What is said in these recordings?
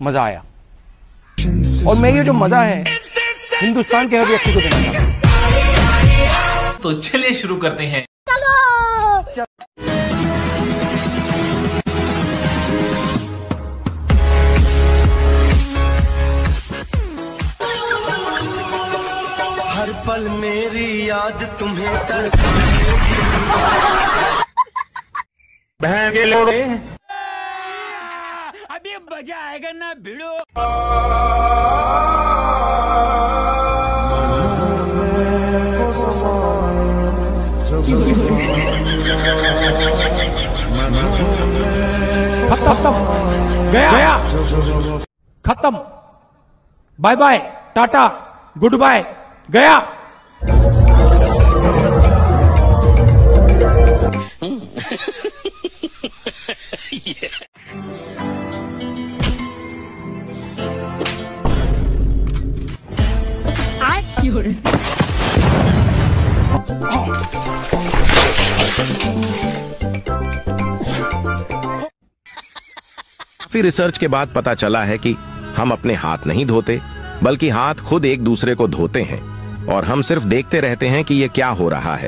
मजा आया। और मैं ये जो मजा है हिंदुस्तान के हर व्यक्ति को देना चाहता हूं। तो चलिए शुरू करते हैं। हर पल मेरी याद तुम्हें बहन के लोड़े अभी मजा आएगा ना भिड़ो। गया खत्म। Bye bye tata goodbye गया। फिर रिसर्च के बाद पता चला है कि हम अपने हाथ नहीं धोते, बल्कि हाथ खुद एक दूसरे को धोते हैं और हम सिर्फ देखते रहते हैं कि ये क्या हो रहा है।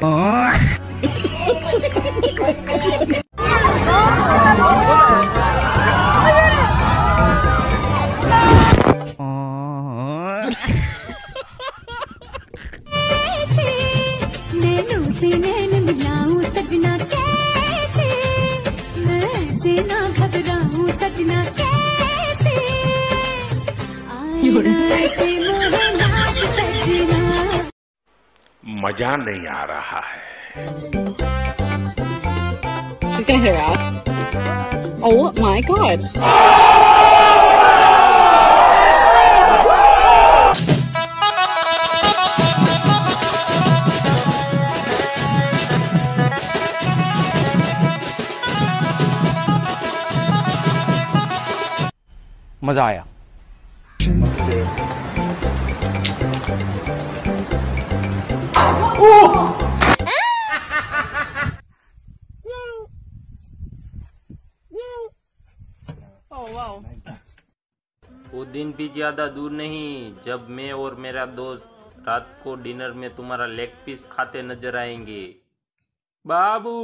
सजना कैसे मैं ना घबराऊं सजना कैसे मजा नहीं आ रहा है। She's gonna hear us. Oh my god. मजा आया। वो दिन भी ज्यादा दूर नहीं जब मैं और मेरा दोस्त रात को डिनर में तुम्हारा लेग पीस खाते नजर आएंगे बाबू।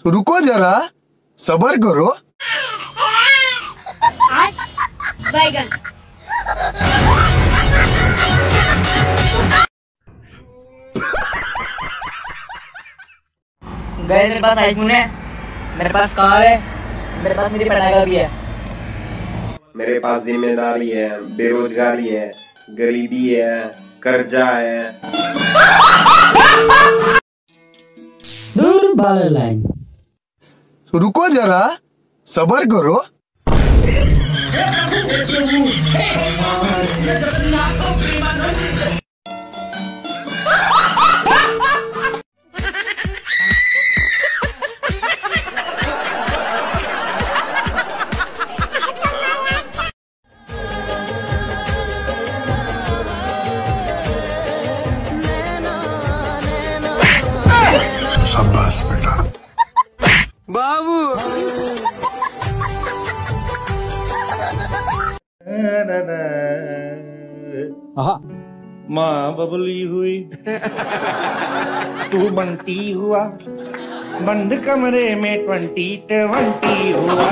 रुको जरा सब्र करो। बैगन गए मेरे पास आईफोन है, मेरे पास कार है, मेरे पास मेरी पढ़ाई का भी है। मेरे पास जिम्मेदारी है, बेरोजगारी है, गरीबी है, कर्जा है। दूर बार लाइन। रुको जरा सब्र करो। शाबाश बेटा बाबू। माँ बबली हुई तू बनती हुआ बंद कमरे में 2020 हुआ।